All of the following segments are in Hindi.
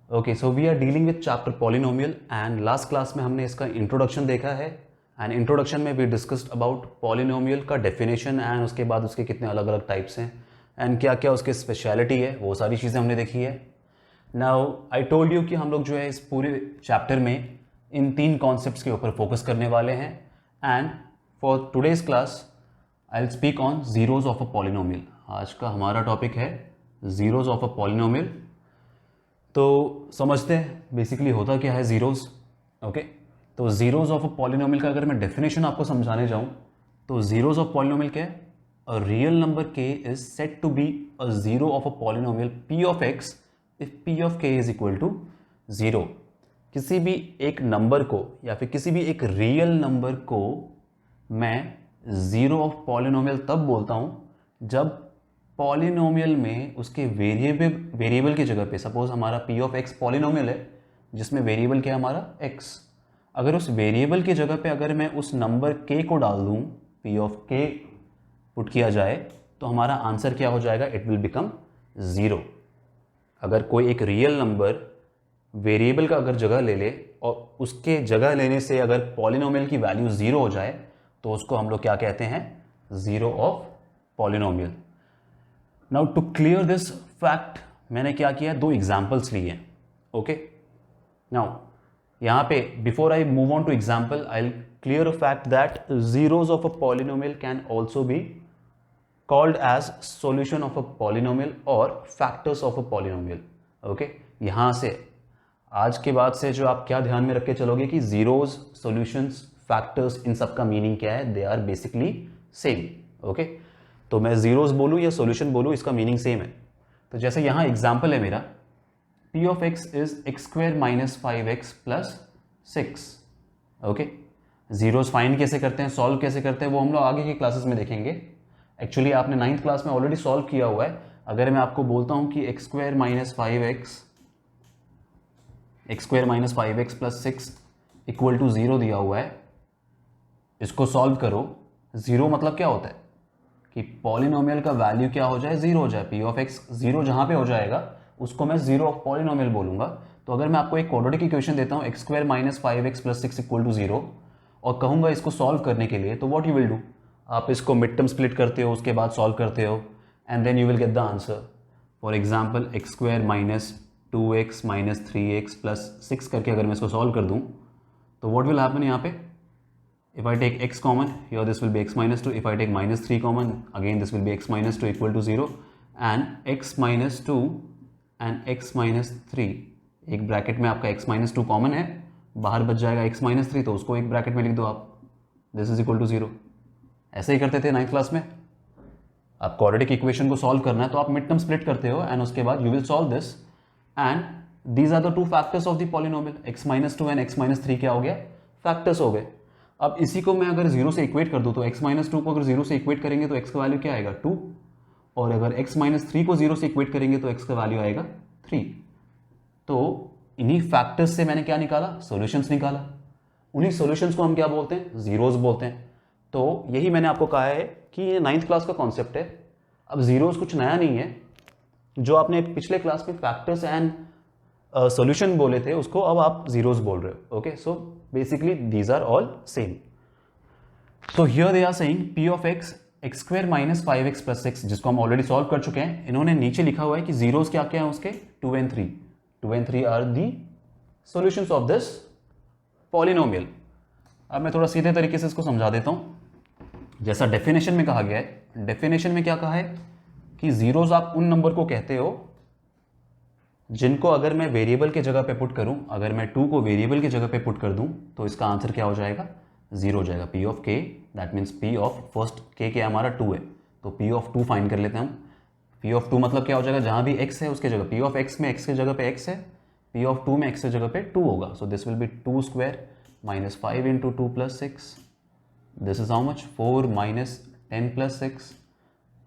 Okay, so we are dealing with chapter polynomial and last class में हमने इसका इंट्रोडक्शन देखा है एंड इंट्रोडक्शन में वी डिस्कस्ड अबाउट पॉलिनोमियल का डेफिनेशन एंड उसके बाद उसके कितने अलग अलग टाइप्स हैं एंड क्या क्या उसकी स्पेशलिटी है, वो सारी चीज़ें हमने देखी है. नाउ आई टोल्ड यू कि हम लोग जो है इस पूरे चैप्टर में इन 3 कॉन्सेप्ट्स के ऊपर फोकस करने वाले हैं and for today's class I will speak on zeros of a polynomial. आज का हमारा टॉपिक है जीरोज ऑफ अ पॉलिनोमियल. तो समझते हैं बेसिकली होता क्या है जीरोज. ओके, तो जीरोज ऑफ अ पॉलिनोमियल का अगर मैं डेफिनेशन आपको समझाने जाऊं तो जीरोज ऑफ पॉलिनोमियल क्या है? A real number k is set to be a zero of a polynomial p of x if p of k is equal to zero. किसी भी एक नंबर को या फिर किसी भी एक रियल नंबर को मैं जीरो ऑफ पॉलिनोमियल तब बोलता हूं जब पॉलिनोमियल में उसके वेरिएबल की जगह पे, सपोज हमारा p ऑफ x पॉलिनोमियल है जिसमें वेरिएबल क्या है हमारा x, अगर उस वेरिएबल की जगह पे अगर मैं उस नंबर k को डाल दूं, p ऑफ k पुट किया जाए तो हमारा आंसर क्या हो जाएगा? It will become zero. अगर कोई एक रियल नंबर वेरिएबल का अगर जगह ले ले और उसके जगह लेने से अगर पॉलिनोमियल की वैल्यू ज़ीरो हो जाए तो उसको हम लोग क्या कहते हैं? Zero of polynomial. Now to clear this fact मैंने क्या किया, 2 एग्जाम्पल्स लिए हैं. ओके, नाउ यहाँ पे before I move on to example I clear a fact that zeros of a polynomial can also be called as solution of a polynomial और factors of a polynomial. Okay, यहाँ से आज के बाद से जो आप क्या ध्यान में रख के चलोगे कि जीरोज, सॉल्यूशंस, फैक्टर्स, इन सब का मीनिंग क्या है? They are basically same. Okay, तो मैं जीरोज बोलूँ या सॉल्यूशन बोलूँ, इसका मीनिंग सेम है. तो जैसे यहाँ एग्जाम्पल है मेरा, p of x is x square minus 5x plus 6. Okay, zeros find कैसे करते हैं, सॉल्व कैसे करते हैं, वो हम लोग आगे की क्लासेस में देखेंगे. एक्चुअली आपने 9th क्लास में ऑलरेडी सॉल्व किया हुआ है. अगर मैं आपको बोलता हूँ कि x square minus 5x plus 6 equal to 0 दिया हुआ है, इसको सॉल्व करो. 0 मतलब क्या होता है कि पॉलिनोमियल का वैल्यू क्या हो जाए? 0 हो जाए. p ऑफ x 0 जहाँ पे हो जाएगा उसको मैं जीरो ऑफ पॉलिनोमियल बोलूंगा. तो अगर मैं आपको एक क्वाड्रेटिक इक्वेशन देता हूँ x square minus 5x plus 6 equal to 0 और कहूँगा इसको सॉल्व करने के लिए, तो व्हाट यू विल डू, आप इसको मिड टर्म स्प्लिट करते हो, उसके बाद सॉल्व करते हो and then you will get the answer. For example x square minus 2x minus 3x plus 6 करके अगर मैं इसको सॉल्व कर दूँ तो व्हाट विल हैपन यहाँ पे? If I take x common, here this will be x minus 2. If I take minus 3 common, again this will be x minus 2 equal to 0. And x minus 2 and x minus 3, एक ब्रैकेट में आपका x minus 2 कॉमन है, बाहर बच जाएगा x minus 3, तो उसको एक ब्रैकेट में लिख दो आप, दिस इज इक्वल टू 0. ऐसे ही करते थे 9th क्लास में. आप क्वाड्रेटिक इक्वेशन को सॉल्व करना है तो आप मिड टर्म स्प्लिट करते हो एंड उसके बाद you will solve this and these are the 2 factors of the polynomial. x minus 2 and x minus 3 क्या हो गया? फैक्टर्स हो गए. अब इसी को मैं अगर 0 से इक्वेट कर दूं तो x माइनस 2 को अगर 0 से इक्वेट करेंगे तो x का वैल्यू क्या आएगा? 2. और अगर x माइनस 3 को 0 से इक्वेट करेंगे तो x का वैल्यू आएगा 3. तो इन्हीं फैक्टर्स से मैंने क्या निकाला? सॉल्यूशंस निकाला. उन्हीं सॉल्यूशंस को हम क्या बोलते हैं? जीरोज बोलते हैं. तो यही मैंने आपको कहा है कि ये 9th क्लास का कॉन्सेप्ट है. अब जीरोज कुछ नया नहीं है. जो आपने पिछले क्लास में फैक्टर्स एंड सॉल्यूशन बोले थे उसको अब आप जीरोज बोल रहे हो. Okay, so basically these are all same. So here they are saying p of x x square minus 5x plus 6, जिसको हम ऑलरेडी सॉल्व कर चुके हैं. इन्होंने नीचे लिखा हुआ है कि जीरोज क्या क्या है उसके? 2 and 3. 2 and 3 are the solutions of this polynomial. अब मैं थोड़ा सीधे तरीके से इसको समझा देता हूं. जैसा डेफिनेशन में कहा गया है, डेफिनेशन में क्या कहा है कि जीरोज आप उन नंबर को कहते हो जिनको अगर मैं वेरिएबल के जगह पे पुट करूं, अगर मैं 2 को वेरिएबल की जगह पे पुट कर दूं तो इसका आंसर क्या हो जाएगा? 0 हो जाएगा. p of k, that means p of first k क्या हमारा 2 है, तो p ऑफ 2 फाइंड कर लेते हैं हम. p ऑफ 2 मतलब क्या हो जाएगा? जहां भी x है उसके जगह, p ऑफ x में x की जगह पे x है, p ऑफ 2 में x की जगह पे 2 होगा. So this will be 2 square minus 5 into 2 plus 6. This is how much? 4 minus 10 plus 6.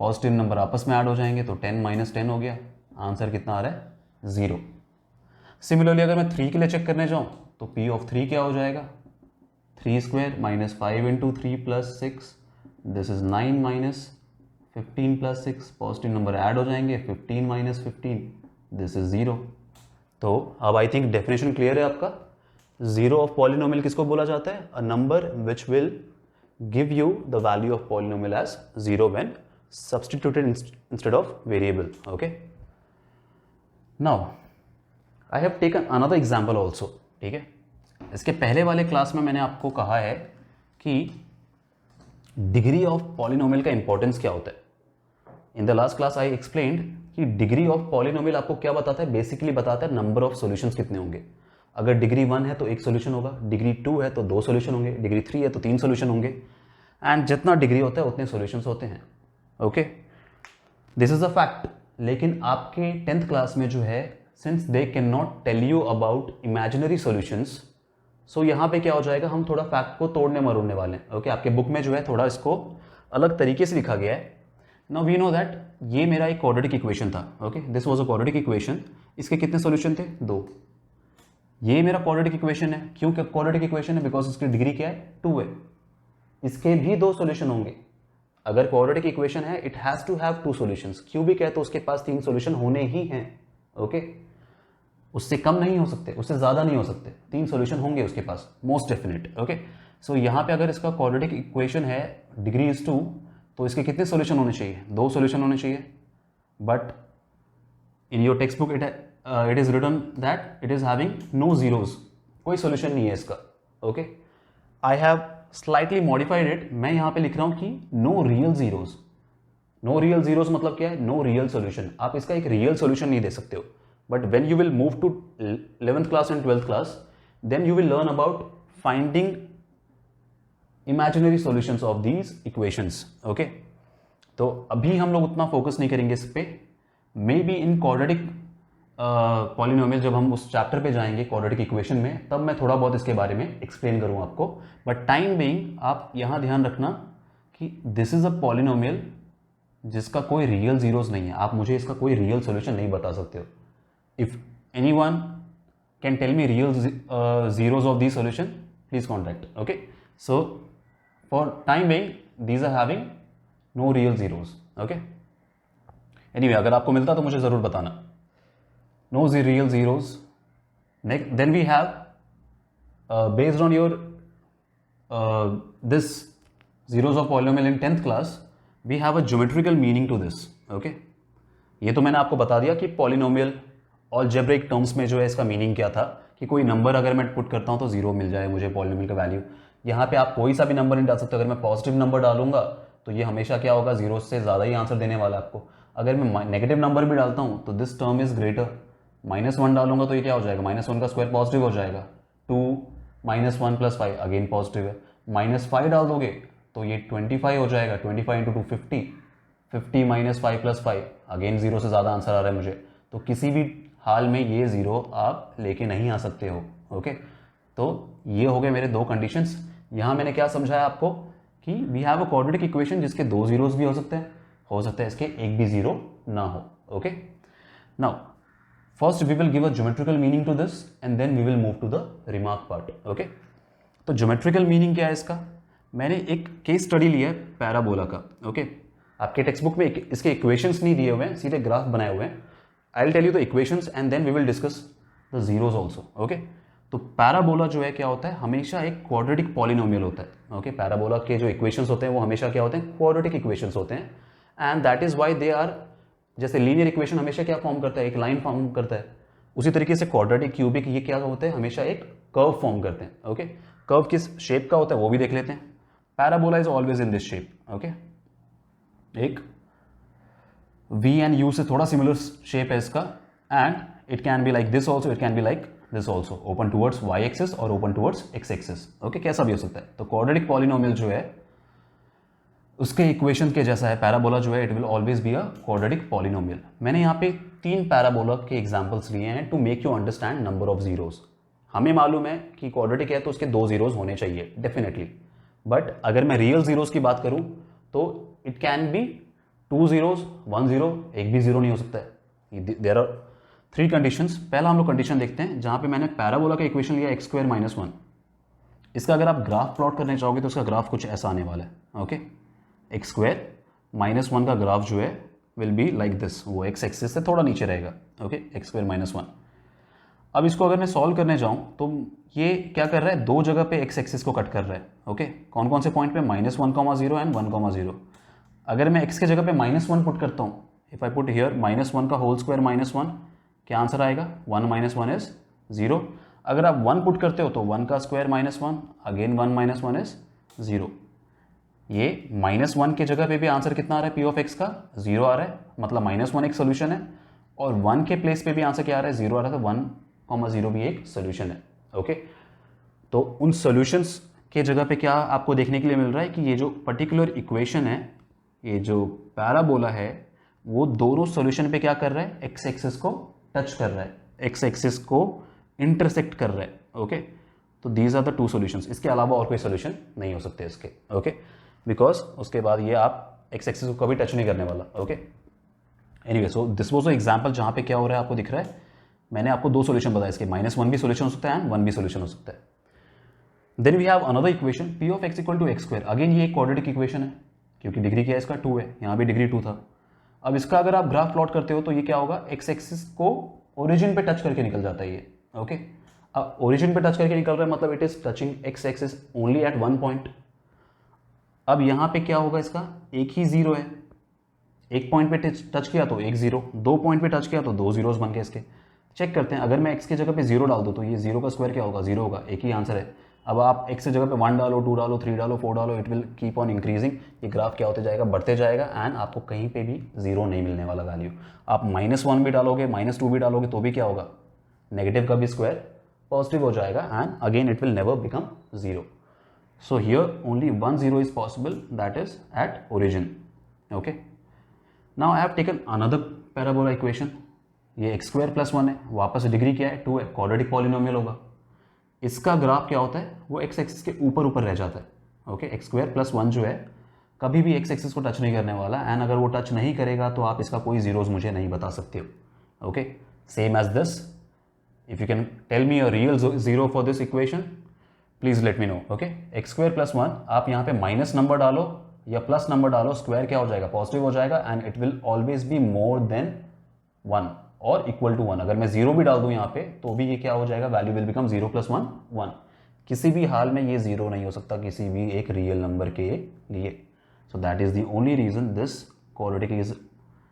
Positive number आपस में ऐड हो जाएंगे तो 10 माइनस 10 हो गया. आंसर कितना आ रहा है? 0. सिमिलरली अगर मैं 3 के लिए चेक करने जाऊं तो p ऑफ 3 क्या हो जाएगा? 3 square minus 5 into 3 plus 6. This is 9 minus 15 plus 6. Positive number add हो जाएंगे, 15 माइनस 15, दिस इज 0. तो अब आई थिंक डेफिनेशन क्लियर है आपका। जीरो ऑफ पॉलिनोमियल किसको बोला जाता है? A number which will give you the value of polynomial as zero when substituted instead of variable. Okay, now I have taken another example also. ठीक है, इसके पहले वाले क्लास में मैंने आपको कहा है कि डिग्री ऑफ पॉलिनोमियल का इंपॉर्टेंस क्या होता है। In the last class I explained कि डिग्री ऑफ पॉलिनोमियल आपको क्या बताता है? बेसिकली बताता है नंबर ऑफ सॉल्यूशंस कितने होंगे। अगर डिग्री 1 है तो एक सॉल्यूशन होगा, डिग्री 2 है तो 2 सॉल्यूशन होंगे, डिग्री 3 है तो 3 सॉल्यूशन होंगे, एंड जितना डिग्री होता है उतने सॉल्यूशंस होते हैं। Okay, this is a fact. लेकिन आपके 10th क्लास में जो है, since they can not tell you about imaginary solutions, so यहाँ पे क्या हो जाएगा, हम थोड़ा फैक्ट को तोड़ने मरोड़ने वाले हैं। ओके, आपके बुक में जो है थोड़ा इसको अलग तरीके से लिखा गया है। नाउ वी नो दैट ये मेरा एक क्वाड्रेटिक इक्वेशन था। Okay, this was a quadratic equation. इसके कितने सॉल्यूशन थे? 2। ये मेरा क्वाड्रेटिक इक्वेशन है। क्यों क्वाड्रेटिक इक्वेशन है? बिकॉज इसकी डिग्री क्या है? 2 है। इसके भी 2 सॉल्यूशन होंगे। अगर क्वाड्रेटिक इक्वेशन है, it has to have 2 solutions. Cubic है तो उसके पास 3 सॉल्यूशन होने ही हैं। ओके, उससे कम नहीं हो सकते, उससे ज्यादा नहीं हो सकते, 3 सॉल्यूशन होंगे उसके पास, मोस्ट डेफिनेट। ओके, सो यहाँ पे अगर इसका क्वाड्रेटिक इक्वेशन है, डिग्री इज 2, तो इसके कितने सॉल्यूशन होने चाहिए? 2 सॉल्यूशन होने चाहिए। But in your text book it is written that it is having no zeros, कोई सॉल्यूशन नहीं है इसका। Okay, I have slightly modified it. मैं यहाँ पे लिख रहा हूँ कि no real zeros. No real zeros मतलब क्या है? No real solution. आप इसका एक रियल सॉल्यूशन नहीं दे सकते हो। But when you will move to 11th class and 12th class, then you will learn about finding imaginary solutions of these equations. okay, तो अभी हम लोग उतना फोकस नहीं करेंगे इस पे। May be in quadratic polynomial जब हम उस चैप्टर पे जाएंगे क्वाड्रेटिक इक्वेशन में, तब मैं थोड़ा बहुत इसके बारे में एक्सप्लेन करूँ आपको। बट टाइम बीइंग आप यहाँ ध्यान रखना कि दिस इज अ पॉलिनोमियल जिसका कोई रियल जीरोज नहीं है। आप मुझे इसका कोई रियल सोल्यूशन नहीं बता सकते हो। If any one can tell me real zeros of the solution, please contact. Okay, so for time being these are having no real zeros. okay, anyway अगर आपको मिलता तो मुझे ज़रूर बताना। no real zeros. Next, then we have based on your this zeros of polynomial in 10th class, we have a geometrical meaning to this. okay, ये तो मैंने आपको बता दिया कि पॉलिनोमियल अलजेब्रिक टर्म्स में जो है इसका मीनिंग क्या था, कि कोई नंबर अगर मैं पुट करता हूँ तो 0 मिल जाए मुझे पॉलिनोमियल का वैल्यू। यहाँ पे आप कोई सा भी नंबर नहीं डाल सकते। अगर मैं पॉजिटिव नंबर डालूंगा तो ये हमेशा क्या होगा? 0 से ज़्यादा ही आंसर देने वाला है आपको। अगर मैं नेगेटिव नंबर भी डालता हूँ तो दिस टर्म इज ग्रेटर। -1 डालूंगा तो ये क्या हो जाएगा? -1 का स्क्वायर पॉजिटिव हो जाएगा। 2 -1 + 5 अगेन पॉजिटिव है। -5 डाल दोगे तो ये 25 हो जाएगा। 25 × 2 50, 50 - 5 + 5 अगेन 0 से ज़्यादा आंसर आ रहा है मुझे। तो किसी भी हाल में ये 0 आप लेके नहीं आ सकते हो। ओके, तो ये हो गए मेरे 2 कंडीशंस। यहाँ मैंने क्या समझाया आपको कि we have a quadratic equation जिसके 2 जीरोस भी हो सकते हैं, इसके एक भी 0 ना हो। Okay, now first we will give a geometrical meaning to this and then we will move to the remark part. Okay, तो ज्योमेट्रिकल मीनिंग क्या है इसका? मैंने एक केस स्टडी लिया है पैराबोला का। ओके, आपके टेक्स्ट बुक में इसके इक्वेशंस नहीं दिए हुए हैं, सीधे ग्राफ बनाए हुए हैं। I will tell you the equations and then we will discuss the zeros also. Okay, तो पैराबोला जो है क्या होता है? हमेशा एक क्वाड्रेटिक पॉलिनोमियल होता है। ओके, पैराबोला के जो इक्वेशंस होते हैं वो हमेशा क्या होते हैं? क्वाड्रेटिक इक्वेशंस होते हैं। And that is why they are, जैसे लीनियर इक्वेशन हमेशा क्या फॉर्म करता है? एक लाइन फॉर्म करता है। उसी तरीके से क्वाड्रेटिक, क्यूबिक, ये क्या होते हैं? हमेशा एक कर्व फॉर्म करते हैं। ओके, कर्व किस शेप का होता है वो भी देख लेते हैं। Parabola is always in this shape. Okay, एक V एंड U से थोड़ा सिमिलर शेप है इसका, and it can be like this also, it can be like this also, open towards y axis और open towards x axis. Okay, कैसा भी हो सकता है। तो क्वाड्रेटिक पॉलिनोमियल जो है उसके इक्वेशन के जैसा है। पैराबोला जो है it will always be a quadratic polynomial. मैंने यहाँ पे 3 पैराबोला के एग्जांपल्स लिए हैं to make you understand number of zeros. हमें मालूम है कि क्वाड्रेटिक है तो उसके 2 जीरोस होने चाहिए डेफिनेटली, बट अगर मैं रियल जीरोस की बात करूँ तो इट कैन बी 2 zeros 1 0, एक भी 0 नहीं हो सकता है। There are 3 conditions. पहला हम लोग कंडीशन देखते हैं जहां पे मैंने पैराबोला का इक्वेशन लिया x² - 1। इसका अगर आप ग्राफ प्लॉट करने चाहोगे तो उसका ग्राफ कुछ ऐसा आने वाला है। ओके, x² - 1 का ग्राफ जो है विल बी लाइक दिस। वो x एक्सिस से थोड़ा नीचे रहेगा। Okay, x² - 1। अब इसको अगर मैं सॉल्व करने जाऊं तो ये क्या कर रहा है, दो जगह पे एक्स एक्सिस को कट कर रहा है। ओके, कौन कौन से पॉइंट पे, -1,0 एंड 1,0। अगर मैं x के जगह पे -1 पुट करता हूँ, इफ आई पुट हियर -1 का होल स्क्वायर -1, क्या आंसर आएगा, 1 - 1 इज 0। अगर आप 1 पुट करते हो तो 1 का स्क्वायर -1, अगेन 1 - 1 इज 0। ये -1 के जगह पे भी आंसर कितना आ रहा है, p ऑफ x का 0 आ रहा है, मतलब -1 एक सोल्यूशन है, और 1 के प्लेस पे भी आंसर क्या आ रहा है, 0 आ रहा है, तो 1,0 भी एक सोल्यूशन है। ओके, तो उन सॉल्यूशंस के जगह पे क्या आपको देखने के लिए मिल रहा है कि ये जो पर्टिकुलर इक्वेशन है, ये जो पैराबोला है, वो दोनों सॉल्यूशन पे क्या कर रहा है, एक्स एक्सिस को टच कर रहा है, एक्स एक्सिस को इंटरसेक्ट कर रहा है। ओके, तो these are the two solutions, इसके अलावा और कोई सॉल्यूशन नहीं हो सकते इसके। ओके, बिकॉज उसके बाद ये आप एक्स एक्सिस को कभी टच नहीं करने वाला। Okay, anyway, so this was a example जहां पे क्या हो रहा है आपको दिख रहा है, मैंने आपको दो सॉल्यूशन बताया इसके, -1 भी सॉल्यूशन हो सकता है एंड 1 भी सॉल्यूशन हो सकता है। Then we have another equation p of x equal to x square. Again ये एक क्वाड्रेटिक इक्वेशन है, क्योंकि डिग्री क्या है इसका 2 है, यहाँ भी डिग्री 2 था। अब इसका अगर आप ग्राफ प्लॉट करते हो तो ये क्या होगा, एक्स एक्सिस को ओरिजिन पे टच करके निकल जाता है ये। ओके, अब ओरिजिन पे टच करके निकल रहा है मतलब it is touching x axis only at 1 point. अब यहाँ पे क्या होगा, इसका एक ही जीरो है, एक पॉइंट पे टच किया तो एक जीरो, दो पॉइंट पे टच किया तो दो जीरोस बन गए इसके। चेक करते हैं, अगर मैं एक्स की जगह पे जीरो डाल दूँ तो ये जीरो का स्क्वायर क्या होगा, जीरो होगा, एक ही आंसर है। अब आप एक्स की जगह पे 1 डालो, 2 डालो, 3 डालो, 4 डालो, it will keep on increasing. ये ग्राफ क्या होते जाएगा, बढ़ते जाएगा, एंड आपको कहीं पे भी जीरो नहीं मिलने वाला वैल्यू। आप -1 भी डालोगे, -2 भी डालोगे तो भी क्या होगा, नेगेटिव का भी स्क्वायर पॉजिटिव हो जाएगा, and again it will never become zero. So here only 1 0 is possible, that is at origin. Okay, now I have taken another parabola equation. ये एक्स स्क्वायर प्लस 1 है, वापस डिग्री क्या है, 2 है, क्वाड्रेटिक पॉलिनोमियल होगा। इसका ग्राफ क्या होता है, वो एक्स एक्सिस के ऊपर ऊपर रह जाता है। ओके, एक्स स्क्वायर प्लस 1 जो है कभी भी एक्स एक्सिस को टच नहीं करने वाला, एंड अगर वो टच नहीं करेगा तो आप इसका कोई जीरोज मुझे नहीं बता सकते हो। Okay, same as this, if you can tell me a real zero for this equation, please let me know. Okay, x square plus 1, आप यहाँ पे माइनस नंबर डालो या प्लस नंबर डालो, स्क्वायर क्या हो जाएगा, पॉजिटिव हो जाएगा, and it will always be more than 1 और इक्वल टू 1। अगर मैं जीरो भी डाल दूं यहाँ पे तो भी ये क्या हो जाएगा, वैल्यू विल बिकम 0 + 1 1। किसी भी हाल में ये जीरो नहीं हो सकता किसी भी एक रियल नंबर के लिए। So that is the only reason this quadratic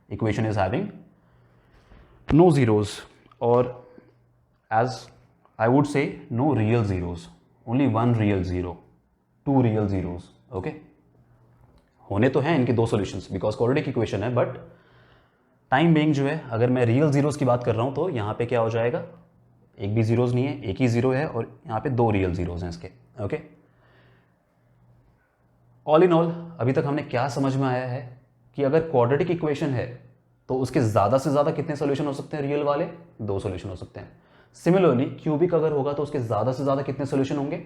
equation is having no zeros, और as I would say no real zeros, only 1 real zero, 2 real zeros. Okay, होने तो हैं इनके दो सॉल्यूशंस बिकॉज क्वाड्रेटिक इक्वेशन है, बट टाइम बेइंग जो है, अगर मैं रियल जीरोस की बात कर रहा हूं तो यहाँ पे क्या हो जाएगा, एक भी जीरोस नहीं है, एक ही जीरो है, और यहाँ पे दो रियल जीरोस हैं इसके। ओके, ऑल इन ऑल अभी तक हमने क्या समझ में आया है कि अगर क्वाड्रेटिक इक्वेशन है तो उसके ज़्यादा से ज़्यादा कितने सोल्यूशन हो सकते हैं रियल वाले, दो सोल्यूशन हो सकते हैं। सिमिलरली क्यूबिक अगर होगा तो उसके ज़्यादा से ज़्यादा कितने सोल्यूशन होंगे,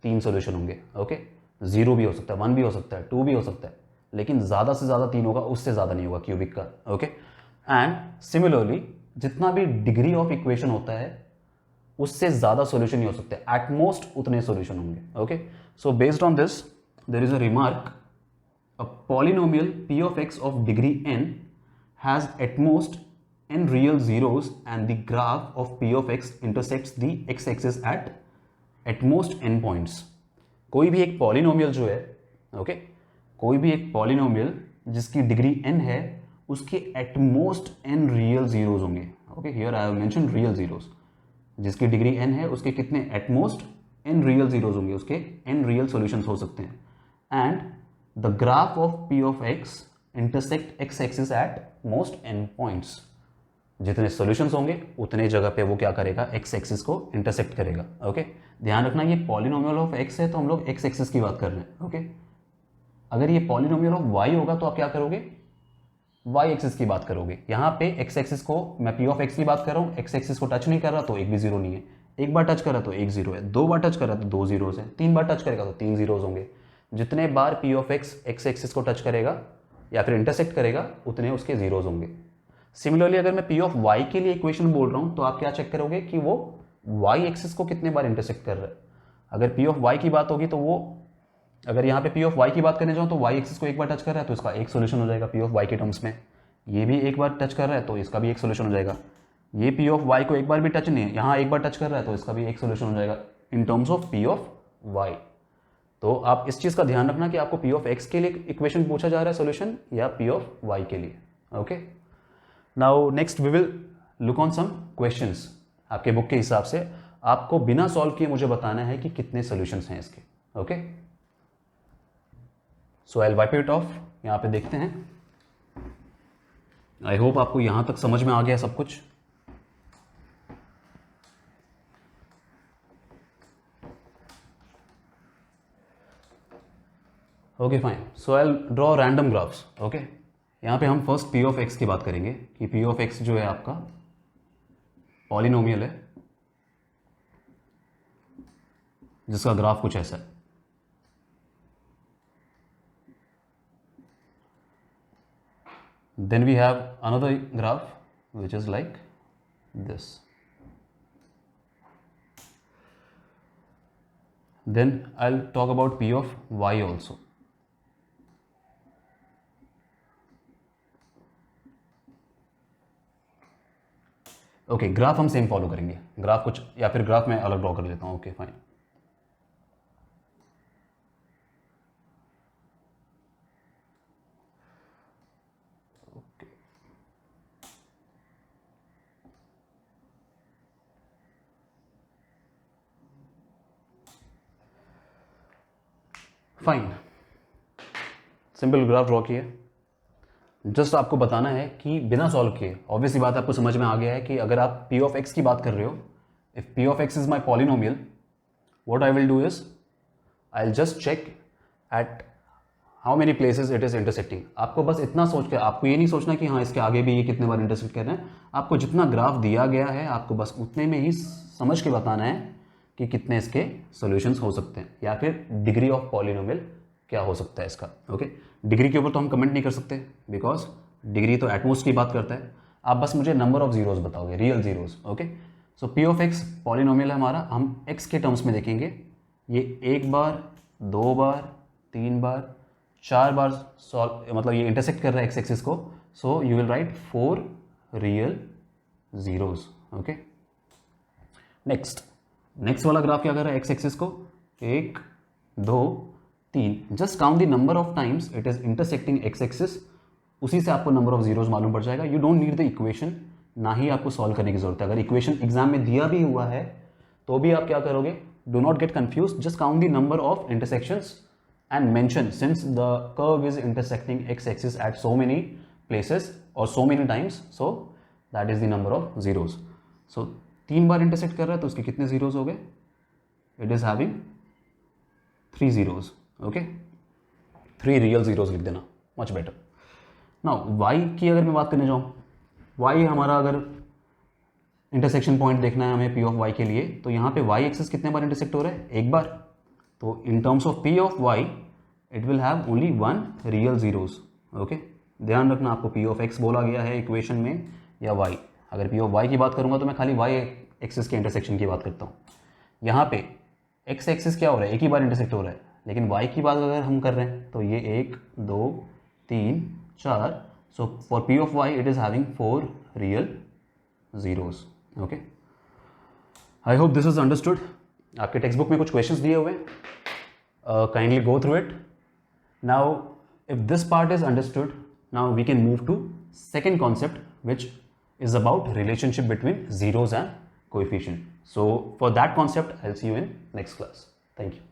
3 सोल्यूशन होंगे। ओके, 0 भी हो सकता है, 1 भी हो सकता है, 2 भी हो सकता है, लेकिन ज़्यादा से ज़्यादा 3 होगा, उससे ज़्यादा नहीं होगा क्यूबिक का। ओके, एंड सिमिलरली जितना भी डिग्री ऑफ इक्वेशन होता है उससे ज़्यादा सोल्यूशन नहीं हो सकते, एट मोस्ट उतने सोल्यूशन होंगे। Okay, so based on this there is a remark, a polynomial p of x of degree n has at most n real zeros and the graph of p of x intersects the x-axis at most n points। कोई भी एक पॉलिनोमियल जो है, ओके, कोई भी एक पॉलिनोमियल जिसकी डिग्री n है उसके at most n real zeros होंगे। Okay, here I have mention real zeros, जिसकी डिग्री n है उसके कितने at most n real zeros होंगे, उसके n रियल सॉल्यूशंस हो सकते हैं, and the graph of p of x intersect x axis at most n points। जितने सॉल्यूशंस होंगे उतने जगह पे वो क्या करेगा, x एक्सिस को इंटरसेक्ट करेगा। ओके, ध्यान रखना ये पॉलिनोमियल ऑफ x है तो हम लोग x एक्सिस की बात कर रहे हैं। ओके, अगर ये पॉलिनोमियल ऑफ y होगा तो आप क्या करोगे, y एक्सिस की बात करोगे। यहाँ पे x एक्सिस को मैं p ऑफ x की बात कर रहा हूँ, x एक्सिस को टच नहीं कर रहा तो एक भी जीरो नहीं है, एक बार टच कर रहा तो एक जीरो है, दो बार टच कर रहा तो दो जीरोज है, तीन बार टच करेगा तो तीन जीरोज होंगे। जितने बार p of x x axis को टच करेगा या फिर इंटरसेक्ट करेगा उतने उसके जीरोज होंगे। सिमिलरली अगर मैं p ऑफ y के लिए इक्वेशन बोल रहा हूं तो आप क्या चेक करोगे कि वो y एक्सिस को कितने बार इंटरसेक्ट कर रहा है। अगर p ऑफ y की बात होगी तो वो, अगर यहाँ पे p ऑफ y की बात करने जाऊँ तो y एक्सिस को एक बार टच कर रहा है तो इसका एक सोल्यूशन हो जाएगा p ऑफ y के टर्म्स में, ये भी एक बार टच कर रहा है तो इसका भी एक सोल्यूशन हो जाएगा। ये पी ऑफ वाई को एक बार भी टच नहीं है, यहाँ एक बार टच कर रहा है तो इसका भी एक सोल्यूशन हो जाएगा in terms of p of y. तो आप इस चीज़ का ध्यान रखना कि आपको पी ऑफ एक्स के लिए इक्वेशन पूछा जा रहा है सोल्यूशन या पी ऑफ वाई के लिए। Okay, now next we will look on some questions. आपके बुक के हिसाब से आपको बिना सॉल्व किए मुझे बताना है कि कितने सोल्यूशंस हैं इसके। Okay, so I will wipe it of. यहाँ पे देखते हैं। आई होप आपको यहाँ तक समझ में आ गया सब कुछ। Okay fine, so I will draw random graphs. Okay, यहाँ पे हम फर्स्ट पी ऑफ एक्स की बात करेंगे कि पी ऑफ एक्स जो है आपका पॉलिनोमियल है जिसका ग्राफ कुछ ऐसा है। Then we have another graph which is like this. Then I'll talk about P of y also. Okay, graph हम सेम फॉलो करेंगे। ग्राफ कुछ या फिर ग्राफ मैं अलग ड्रॉ कर लेता हूँ। Okay fine, fine, simple graph draw किए। जस्ट आपको बताना है कि बिना सॉल्व किए, ऑब्वियसली बात आपको समझ में आ गया है कि अगर आप पी ऑफ एक्स की बात कर रहे हो, if p of x is my polynomial, what I will do is I will just check at how many places it is intersecting. आपको बस इतना सोच के, आपको ये नहीं सोचना कि हाँ इसके आगे भी ये कितने बार इंटरसेक्ट कर रहे हैं। आपको जितना ग्राफ दिया गया है आपको बस उतने में ही समझ के बताना है कि कितने इसके सॉल्यूशंस हो सकते हैं या फिर डिग्री ऑफ पॉलिनोमियल क्या हो सकता है इसका। ओके, डिग्री के ऊपर तो हम कमेंट नहीं कर सकते बिकॉज डिग्री तो एटमोस्ट की बात करता है। आप बस मुझे नंबर ऑफ जीरोस बताओगे, real zeros. Okay, so P of x polynomial है हमारा, हम एक्स के टर्म्स में देखेंगे। ये एक बार, दो बार, तीन बार, चार बार सॉल्व, मतलब ये इंटरसेक्ट कर रहा है एक्स एक्सिस को। So you will write 4 real zeros. Okay, next वाला ग्राफ क्या कर रहा है एक्स एक्सिस को, 1 2 3। Just count the number of times it is intersecting x axis, उसी से आपको नंबर ऑफ जीरोस मालूम पड़ जाएगा। You don't need the equation, ना ही आपको सॉल्व करने की जरूरत है। अगर इक्वेशन एग्जाम में दिया भी हुआ है तो भी आप क्या करोगे, do not get confuse, just count the number of intersections and mention since the curve is intersecting x axis at so many places or so many times, so that is the number of zeros. So 3 bar intersect कर रहा है तो उसके कितने zeros हो गए, it is having 3 zeros. okay, 3 real zeros लिख देना, much better. now y की अगर मैं बात करने जाऊँ, y हमारा अगर इंटरसेक्शन पॉइंट देखना है हमें p ऑफ y के लिए, तो यहाँ पे y एक्सिस कितने बार इंटरसेक्ट हो रहा है, एक बार। तो इन terms of p of y it will have only 1 real zeros. Okay, ध्यान रखना, आपको p ऑफ x बोला गया है इक्वेशन में या y। अगर p ऑफ y की बात करूंगा तो मैं खाली y एक्सिस के इंटरसेक्शन की बात करता हूँ। यहाँ पे x एक्सिस क्या हो रहा है, एक ही बार इंटरसेक्ट हो रहा है, लेकिन y की बात अगर हम कर रहे हैं तो ये 1 2 3 4। So for p of y it is having 4 real zeros. Okay, I hope this is understood. आपके टेक्स्ट बुक में कुछ क्वेश्चंस दिए हुए हैं, kindly go through it. Now if this part is understood, now we can move to second concept which is about relationship between zeros and coefficient. So for that concept I'll see you in next class. Thank you.